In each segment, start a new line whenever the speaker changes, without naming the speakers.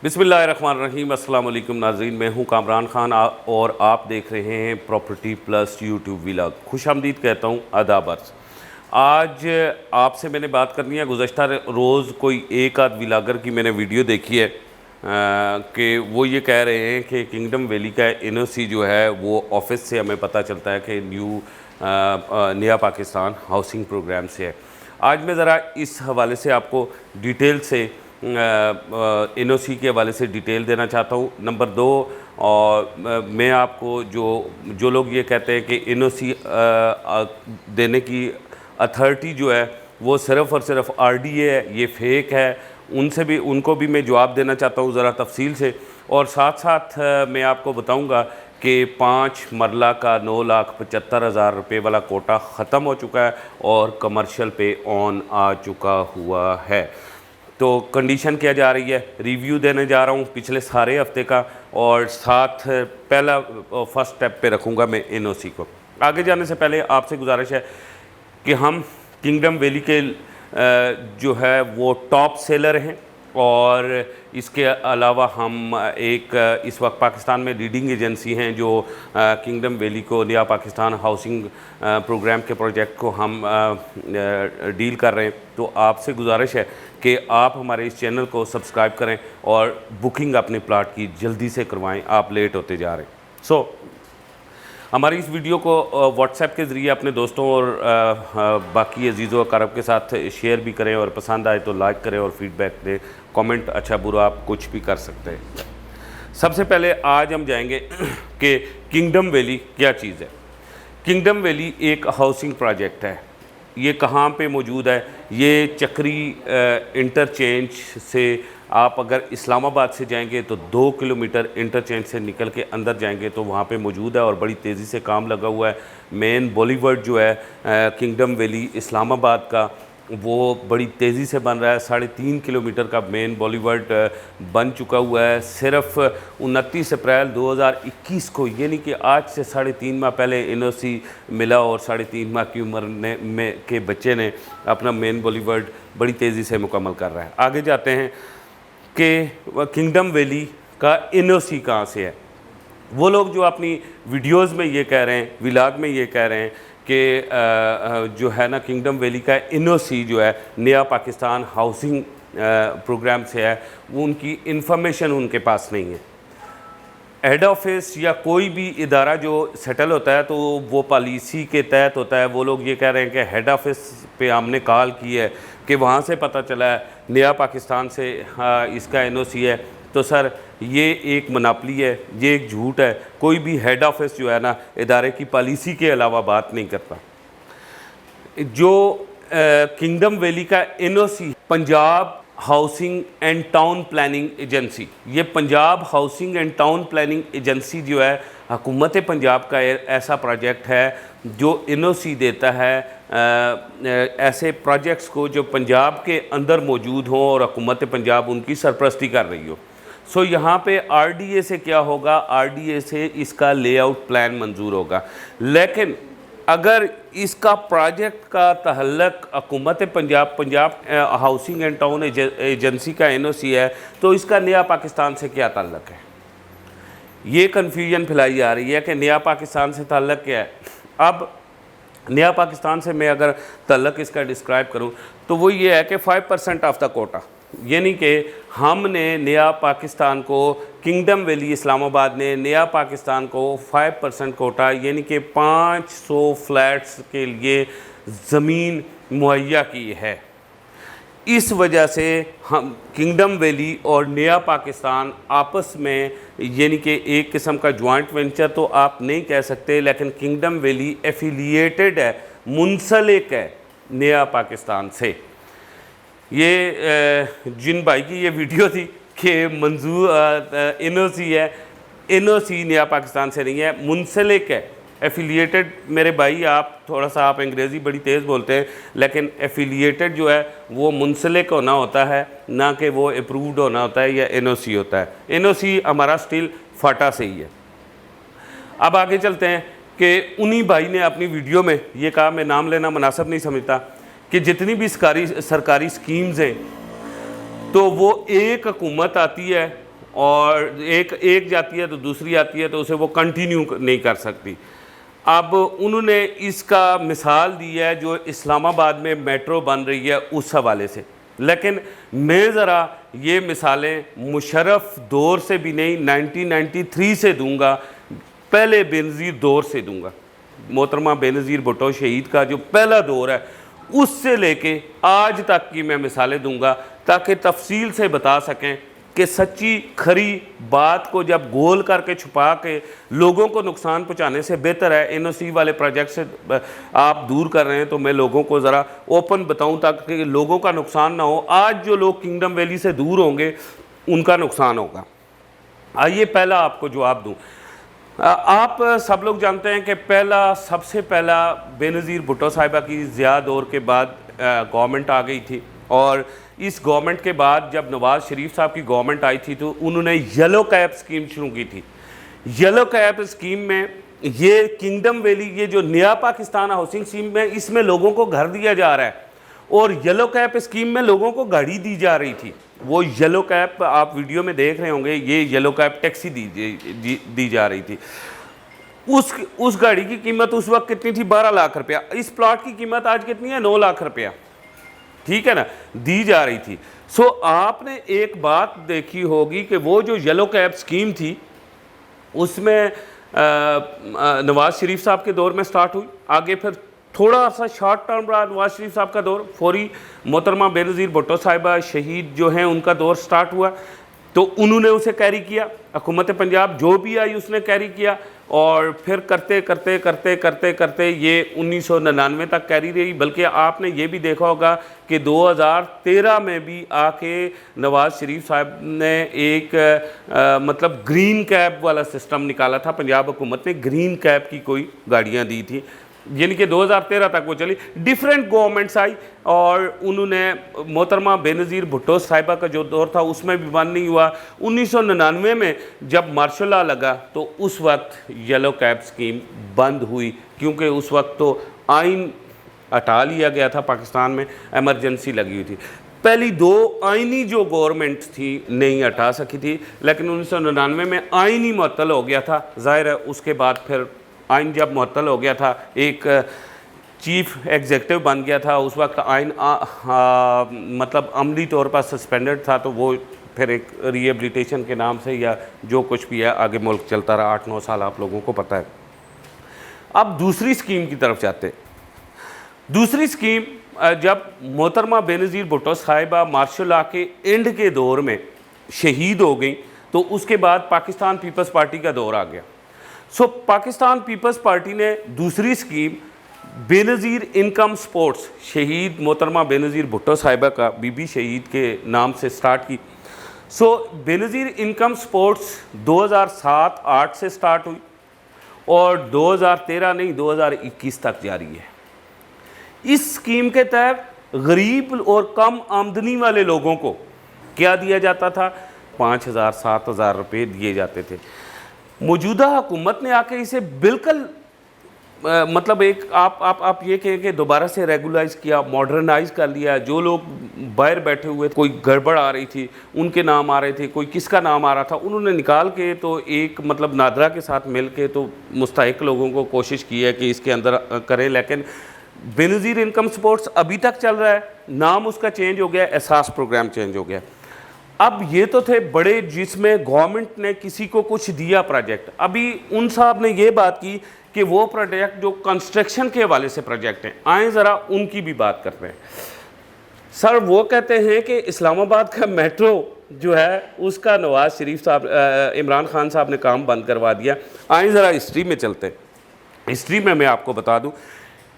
बिस्मिल्लाहिर्रहमानिर्रहीम। अस्सलाम वालेकुम नाज़रीन, मैं हूं कामरान खान और आप देख रहे हैं प्रॉपर्टी प्लस यूट्यूब व्लॉग। खुशामदीद कहता हूं, आदाब अर्ज़। आज आपसे मैंने बात करनी है। गुज़श्ता रोज़ कोई एक आध व्लॉगर की मैंने वीडियो देखी है कि वो ये कह रहे हैं कि किंगडम वैली का एनओसी जो है वो ऑफिस से हमें पता चलता है कि नया पाकिस्तान हाउसिंग प्रोग्राम से है। आज मैं ज़रा इस हवाले से आपको डिटेल से एनओसी के हवाले से डिटेल देना चाहता हूँ। नंबर 2, और मैं आपको जो लोग ये कहते हैं कि एनओसी देने की अथॉरिटी जो है वो सिर्फ़ और सिर्फ आरडीए है, ये फेक है, उनको भी मैं जवाब देना चाहता हूँ ज़रा तफसील से। और साथ साथ मैं आपको बताऊँगा कि 5 मरला का 9,75,000 रुपये वाला कोटा ख़त्म हो चुका है और कमर्शियल पे ऑन आ चुका हुआ है। तो कंडीशन क्या जा रही है, रिव्यू देने जा रहा हूँ पिछले सारे हफ्ते का, और साथ पहला फर्स्ट स्टेप पे रखूँगा मैं एनओसी को। आगे जाने से पहले आपसे गुजारिश है कि हम किंगडम वैली के जो है वो टॉप सेलर हैं, और इसके अलावा हम इस वक्त पाकिस्तान में लीडिंग एजेंसी हैं जो किंगडम वैली को, नया पाकिस्तान हाउसिंग प्रोग्राम के प्रोजेक्ट को हम डील कर रहे हैं। तो आपसे गुजारिश है कि आप हमारे इस चैनल को सब्सक्राइब करें और बुकिंग अपने प्लाट की जल्दी से करवाएं, आप लेट होते जा रहे हैं। हमारी इस वीडियो को व्हाट्सएप के ज़रिए अपने दोस्तों और बाकी अजीज़ों अक़ारब के साथ शेयर भी करें, और पसंद आए तो लाइक करें और फीडबैक दें। कमेंट अच्छा बुरा आप कुछ भी कर सकते हैं। सबसे पहले आज हम जाएंगे कि किंगडम वैली क्या चीज़ है। किंगडम वैली एक हाउसिंग प्रोजेक्ट है। ये कहाँ पे मौजूद है? ये चक्री इंटरचेंज से आप अगर इस्लामाबाद से जाएंगे तो 2 किलोमीटर इंटरचेंज से निकल के अंदर जाएंगे तो वहाँ पे मौजूद है, और बड़ी तेज़ी से काम लगा हुआ है। मेन बॉलीवुड जो है किंगडम वैली इस्लामाबाद का, वो बड़ी तेज़ी से बन रहा है। 3.5 किलोमीटर का मेन बॉलीवुड बन चुका हुआ है। सिर्फ 29 अप्रैल 2021 को, यानी कि आज से 3.5 माह पहले एनओसी मिला, और 3.5 माह की उम्र के बच्चे ने अपना मेन बॉलीवुड बड़ी तेज़ी से मुकम्मल कर रहा है। आगे जाते हैं कि किंगडम वैली का एनओसी कहाँ से है। वो लोग जो अपनी वीडियोज़ में ये कह रहे हैं, व्लॉग में ये कह रहे हैं कि जो है ना किंगडम वैली का एनओसी जो है नया पाकिस्तान हाउसिंग प्रोग्राम से है, वो उनकी इन्फॉर्मेशन उनके पास नहीं है। हेड ऑफिस या कोई भी इदारा जो सेटल होता है तो वो पॉलिसी के तहत होता है। वो लोग ये कह रहे हैं कि हेड ऑफिस पे हमने कॉल की है कि वहाँ से पता चला है नया पाकिस्तान से इसका एनओसी है। तो सर ये एक मनापली है, ये एक झूठ है। कोई भी हेड ऑफिस जो है ना इदारे की पॉलिसी के अलावा बात नहीं करता। जो किंगडम वैली का NOC Punjab housing and town planning agency, ये Punjab housing and town planning agency जो है हुकूमत पंजाब का ऐसा प्रोजेक्ट है जो एनओसी देता है ऐसे प्रोजेक्ट्स को जो पंजाब के अंदर मौजूद हों और हुकूमत पंजाब उनकी सरपरस्ती कर रही हो। यहाँ पे आरडीए से क्या होगा, आरडीए से इसका लेआउट प्लान मंजूर होगा। लेकिन अगर इसका प्रोजेक्ट का तहल्लुक हुकूमत Punjab housing and town agency का एनओसी है तो इसका नया पाकिस्तान से क्या ताल्लुक है? ये कन्फ्यूजन फैलाई जा रही है कि नया पाकिस्तान से ताल्लुक क्या है। अब नया पाकिस्तान से मैं अगर ताल्लुक इसका डिस्क्राइब करूं तो वो ये है कि 5% ऑफ द कोटा, यानी कि हमने नया पाकिस्तान को, किंगडम वैली इस्लामाबाद ने नया पाकिस्तान को 5% कोटा, यानी कि 500 फ्लैट्स के लिए ज़मीन मुहैया की है। इस वजह से हम किंगडम वैली और नया पाकिस्तान आपस में, यानी कि एक किस्म का जॉइंट वेंचर तो आप नहीं कह सकते, लेकिन किंगडम वैली एफिलिएटेड है, मुंसलिक है नया पाकिस्तान से। ये जिन भाई की ये वीडियो थी कि मंजूर एनओसी है, एनओसी नया पाकिस्तान से नहीं है, मुंसलिक है, एफिलिएटेड। मेरे भाई आप थोड़ा सा आप अंग्रेज़ी बड़ी तेज़ बोलते हैं, लेकिन एफिलिएटेड जो है वो मुंसलिक होना होता है, ना कि वो अप्रूव्ड होना होता है या एनओसी होता है। एनओसी हमारा स्टिल फाटा से ही है। अब आगे चलते हैं कि उन्हीं भाई ने अपनी वीडियो में ये कहा, मैं नाम लेना मुनासिब नहीं समझता, कि जितनी भी सरकारी स्कीम्स हैं तो वो एक हुकूमत आती है और एक जाती है तो दूसरी आती है तो उसे वो कंटिन्यू नहीं कर सकती। अब उन्होंने इसका मिसाल दी है जो इस्लामाबाद में मेट्रो बन रही है उस हवाले से, लेकिन मैं ज़रा ये मिसालें मुशर्रफ दौर से भी नहीं 1993 से दूंगा, पहले बेनज़ीर दौर से दूंगा। मोहतरमा बेनज़ीर भुट्टो शहीद का जो पहला दौर है उससे लेके आज तक की मैं मिसालें दूंगा ताकि तफसील से बता सकें कि सच्ची खरी बात को जब गोल करके छुपा के लोगों को नुकसान पहुंचाने से बेहतर है एनओसी वाले प्रोजेक्ट से आप दूर कर रहे हैं तो मैं लोगों को ज़रा ओपन बताऊं ताकि लोगों का नुकसान ना हो। आज जो लोग किंगडम वैली से दूर होंगे उनका नुकसान होगा। आइए पहला आपको जवाब दूं। आप सब लोग जानते हैं कि सबसे पहला बेनज़ीर भुट्टो साहिबा की ज़िया दौर के बाद गवर्नमेंट आ गई थी और इस गवर्नमेंट के बाद जब नवाज़ शरीफ साहब की गवर्नमेंट आई थी तो उन्होंने येलो कैप स्कीम शुरू की थी। येलो कैप स्कीम में ये किंगडम वैली, ये जो नया पाकिस्तान हाउसिंग स्कीम में, इसमें लोगों को घर दिया जा रहा है और येलो कैप स्कीम में लोगों को गाड़ी दी जा रही थी। वो येलो कैप आप वीडियो में देख रहे होंगे, ये येलो कैप टैक्सी दी जा रही थी। उस गाड़ी की कीमत उस वक्त कितनी थी? 12 लाख रुपया। इस प्लॉट की कीमत आज कितनी है? 9 लाख रुपया, ठीक है ना, दी जा रही थी। सो आपने एक बात देखी होगी कि वो जो येलो कैप स्कीम थी उसमें नवाज़ शरीफ साहब के दौर में स्टार्ट हुई, आगे फिर थोड़ा सा शॉर्ट टर्म रहा नवाज़ शरीफ साहब का दौर, फौरी मोहतरमा बेनज़ीर भुट्टो साहिबा शहीद जो हैं उनका दौर स्टार्ट हुआ तो उन्होंने उसे कैरी किया। हुकूमत पंजाब जो भी आई उसने कैरी किया और फिर करते करते करते करते करते ये 1999 तक कैरी रही। बल्कि आपने ये भी देखा होगा कि 2013 में भी आके नवाज़ शरीफ साहब ने एक मतलब ग्रीन कैप वाला सिस्टम निकाला था। पंजाब हुकूमत ने ग्रीन कैप की कोई गाड़ियाँ दी थी, यानी कि 2013 तक वो चली। डिफरेंट गवर्नमेंट्स आई और उन्होंने मोहतरमा बेनज़ीर भुट्टो साहिबा का जो दौर था उसमें भी बंद नहीं हुआ। 1999 में जब मार्शल लॉ लगा तो उस वक्त येलो कैप स्कीम बंद हुई क्योंकि उस वक्त तो आइन हटा लिया गया था, पाकिस्तान में एमरजेंसी लगी हुई थी। पहली 2 आइनी जो गवर्नमेंट थी नहीं हटा सकी थी, लेकिन 1999 में आइन ही मुअत्तल हो गया था। ज़ाहिर है उसके बाद फिर आइन जब मुअत्तल हो गया था, एक चीफ एग्जीक्यूटिव बन गया था, उस वक्त आइन मतलब अमली तौर पर सस्पेंडेड था तो वो फिर एक रिहेबिलिटेशन के नाम से या जो कुछ भी है आगे मुल्क चलता रहा 8-9 साल, आप लोगों को पता है। अब दूसरी स्कीम की तरफ जाते। दूसरी स्कीम जब मोहतरमा बेनज़ीर भुट्टो साहिबा मार्शल लॉ के एंड के दौर में शहीद हो गई तो उसके बाद पाकिस्तान पीपल्स पार्टी का दौर आ गया। सो पाकिस्तान पीपल्स पार्टी ने दूसरी स्कीम बेनज़ीर इनकम सपोर्ट्स, शहीद मोहतरमा बेनज़ीर भुट्टो साहिबा का बीबी शहीद के नाम से स्टार्ट की। सो बेनज़ीर इनकम सपोर्ट्स 2007-8 से स्टार्ट हुई और 2013 नहीं 2021 तक जारी है। इस स्कीम के तहत गरीब और कम आमदनी वाले लोगों को क्या दिया जाता था? 5,000-7,000 रुपये दिए जाते थे। मौजूदा हुकूमत ने आके इसे बिल्कुल मतलब एक आप ये कहें कि दोबारा से रेगुलाइज किया, मॉडर्नाइज कर लिया। जो लोग बाहर बैठे हुए, कोई गड़बड़ आ रही थी, उनके नाम आ रहे थे, कोई किसका नाम आ रहा था, उन्होंने निकाल के तो एक मतलब नादरा के साथ मिल के तो मुस्तहिक लोगों को कोशिश की है कि इसके अंदर करें। लेकिन बेनज़ीर इनकम सपोर्ट्स अभी तक चल रहा है, नाम उसका चेंज हो गया, एहसास प्रोग्राम चेंज हो गया। अब ये तो थे बड़े जिसमें गवर्नमेंट ने किसी को कुछ दिया प्रोजेक्ट। अभी उन साहब ने ये बात की कि वो प्रोजेक्ट जो कंस्ट्रक्शन के हवाले से प्रोजेक्ट हैं, आए ज़रा उनकी भी बात करते हैं। सर वो कहते हैं कि इस्लामाबाद का मेट्रो जो है उसका नवाज़ शरीफ साहब, इमरान खान साहब ने काम बंद करवा दिया। आए ज़रा हिस्ट्री में चलते हैं। हिस्ट्री में मैं आपको बता दूं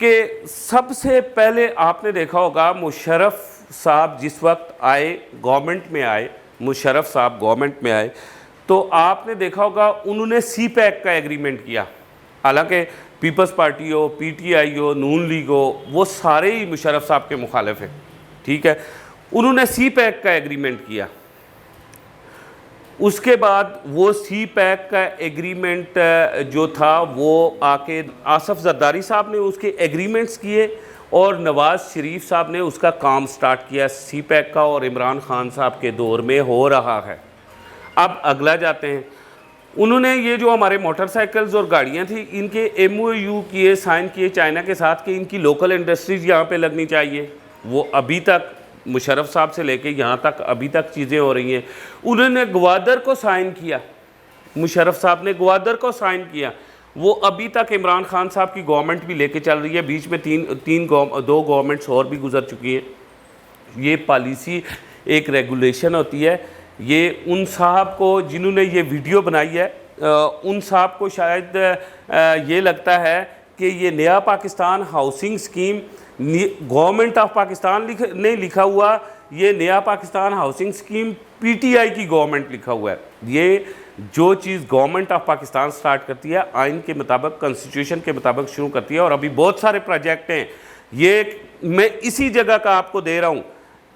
कि सबसे पहले आपने देखा होगा मुशर्रफ साहब जिस वक्त आए, गवर्नमेंट में आए, मुशर्रफ साहब गवर्नमेंट में आए तो आपने देखा होगा उन्होंने सी पैक का एग्रीमेंट किया। हालांकि पीपल्स पार्टी हो, पीटीआई हो, नून लीग हो, वो सारे ही मुशर्रफ साहब के मुखालिफ हैं, ठीक है। उन्होंने सी पैक का एग्रीमेंट किया। उसके बाद वो सी पैक का एग्रीमेंट जो था वो आके आसफ जरदारी साहब ने उसके एग्रीमेंट्स किए और नवाज़ शरीफ साहब ने उसका काम स्टार्ट किया सी पैक का, और इमरान खान साहब के दौर में हो रहा है। अब अगला जाते हैं, उन्होंने ये जो हमारे मोटरसाइकिल्स और गाड़ियाँ थी इनके MOU किए, साइन किए चाइना के साथ कि इनकी लोकल इंडस्ट्रीज़ यहाँ पे लगनी चाहिए। वो अभी तक मुशर्रफ साहब से लेके यहाँ तक अभी तक चीज़ें हो रही हैं। उन्होंने ग्वादर को साइन किया, मुशर्रफ साहब ने ग्वादर को साइन किया, वो अभी तक इमरान खान साहब की गवर्नमेंट भी लेके चल रही है। बीच में दो गवर्नमेंट्स और भी गुजर चुकी हैं। ये पॉलिसी एक रेगुलेशन होती है। ये उन साहब को जिन्होंने ये वीडियो बनाई है, उन साहब को शायद ये लगता है कि ये नया Pakistan housing scheme government of Pakistan नहीं लिखा हुआ, ये नया पाकिस्तान हाउसिंग स्कीम PTI की गवर्नमेंट लिखा हुआ है। ये जो चीज़ गवर्नमेंट ऑफ पाकिस्तान स्टार्ट करती है आइन के मुताबिक, कॉन्स्टिट्यूशन के मुताबिक शुरू करती है। और अभी बहुत सारे प्रोजेक्ट हैं, ये मैं इसी जगह का आपको दे रहा हूँ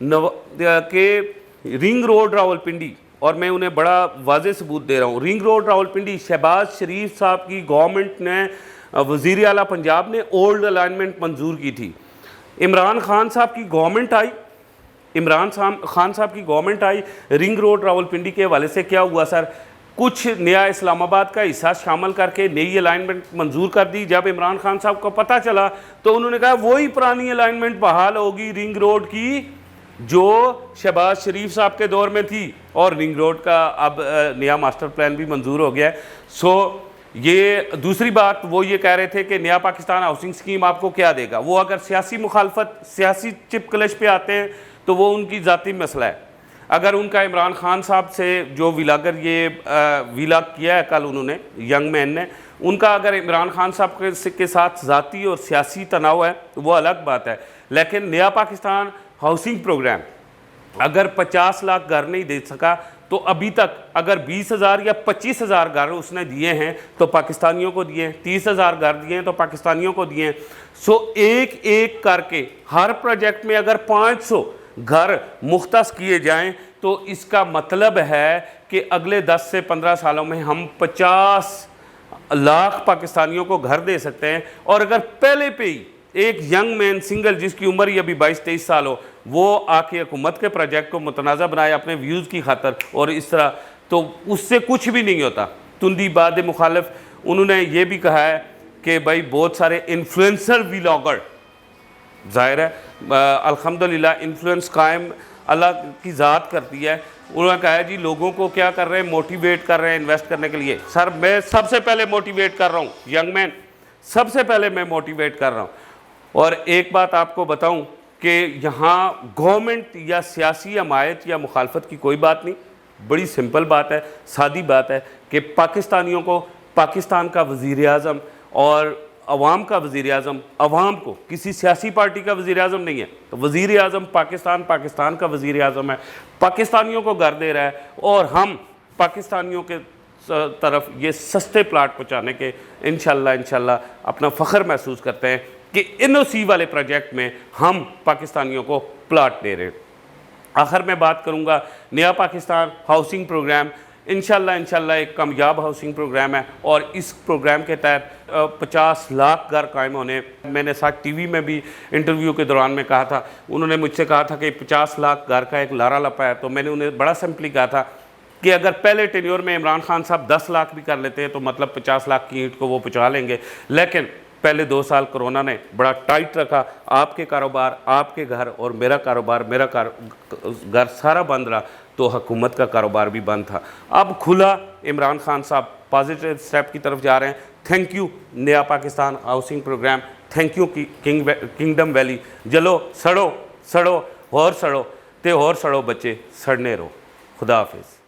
कि रिंग रोड रावलपिंडी, और मैं उन्हें बड़ा वाज़ेह सबूत दे रहा हूँ। रिंग रोड रावलपिंडी शहबाज शरीफ साहब की गवर्नमेंट ने, वज़ीर आला पंजाब ने ओल्ड अलाइनमेंट मंजूर की थी। इमरान खान साहब की गवर्नमेंट आई, खान साहब की गवर्नमेंट आई, रिंग रोड रावलपिंडी के हवाले से क्या हुआ सर, कुछ नया इस्लामाबाद का हिस्सा शामिल करके नई अलाइनमेंट मंजूर कर दी। जब इमरान खान साहब को पता चला तो उन्होंने कहा वही पुरानी अलाइनमेंट बहाल होगी रिंग रोड की जो शहबाज शरीफ साहब के दौर में थी, और रिंग रोड का अब नया मास्टर प्लान भी मंजूर हो गया है। सो ये दूसरी बात, वो ये कह रहे थे कि नया पाकिस्तान हाउसिंग स्कीम आपको क्या देगा। वो अगर सियासी मुखालफत, सियासी चिप क्लच पे आते हैं तो वो उनकी ज़ाती मसला है। अगर उनका इमरान खान साहब से जो विलागर ये विलाग किया है कल उन्होंने, यंग मैन ने, उनका अगर इमरान खान साहब के साथ ज़ाती और सियासी तनाव है तो वो अलग बात है। लेकिन नया पाकिस्तान हाउसिंग प्रोग्राम अगर 50 लाख घर नहीं दे सका तो अभी तक अगर 20,000 या 25,000 घर उसने दिए हैं तो पाकिस्तानियों को दिए, 30,000 घर दिए हैं तो पाकिस्तानियों को दिए। सो एक एक करके हर प्रोजेक्ट में अगर 500 घर मुख्तस किए जाएं तो इसका मतलब है कि अगले 10 से 15 सालों में हम 50 लाख पाकिस्तानियों को घर दे सकते हैं। और अगर पहले पे ही एक यंग मैन सिंगल जिसकी उम्र ही अभी 22-23 साल हो वो आके हुकूमत के प्रोजेक्ट को मुतनाज़ा बनाए अपने व्यूज़ की खातर और इस तरह, तो उससे कुछ भी नहीं होता। तुंदी बाद मुखालिफ उन्होंने ये भी कहा है कि भाई बहुत सारे इन्फ्लुएंसर व्लॉगर, ज़ाहिर है अल्हम्दुलिल्लाह इन्फ्लुएंस कायम अल्लाह की ज़ात करती है। उन्होंने कहा है जी लोगों को क्या कर रहे हैं, मोटिवेट कर रहे हैं इन्वेस्ट करने के लिए। सर मैं सबसे पहले मोटिवेट कर रहा हूँ, यंग मैन सबसे पहले मैं मोटिवेट कर रहा हूँ। और एक बात आपको बताऊं कि यहाँ गवर्नमेंट या सियासी हमायत या मुखालफत की कोई बात नहीं, बड़ी सिंपल बात है, सादी बात है कि पाकिस्तानियों को पाकिस्तान का वज़ीर आज़म और अवाम का वज़ीर आज़म, अवाम को किसी सियासी पार्टी का वज़ीर आज़म नहीं है, तो वज़ीर आज़म पाकिस्तान का वज़ीर आज़म है, पाकिस्तानियों को घर दे रहा है। और हम पाकिस्तानियों के तरफ ये सस्ते प्लाट पहुँचाने के इंशाल्लाह अपना फ़ख्र महसूस करते हैं कि NOC वाले प्रोजेक्ट में हम पाकिस्तानियों को प्लाट दे रहे हैं। आखिर में बात करूंगा नया पाकिस्तान हाउसिंग प्रोग्राम इंशाल्लाह एक कामयाब हाउसिंग प्रोग्राम है और इस प्रोग्राम के तहत 50 लाख घर कायम होने। मैंने साथ TV में भी इंटरव्यू के दौरान में कहा था, उन्होंने मुझसे कहा था कि 50 लाख घर का एक लारा लपा है, तो मैंने उन्हें बड़ा सिंपली कहा था कि अगर पहले टेन्योर में इमरान खान साहब 10 लाख भी कर लेते हैं तो मतलब 50 लाख की ईंट को वो पहुँचा लेंगे। लेकिन पहले 2 साल कोरोना ने बड़ा टाइट रखा, आपके कारोबार, आपके घर और मेरा कारोबार, मेरा घर सारा बंद रहा, तो हुकूमत का कारोबार भी बंद था। अब खुला, इमरान खान साहब पॉजिटिव स्टेप की तरफ जा रहे हैं। थैंक यू नया Pakistan housing programme, thank you kingdom valley. जलो सड़ो सड़ो और सड़ो ते और सड़ो बच्चे सड़ने रहो। खुदा हाफिज़।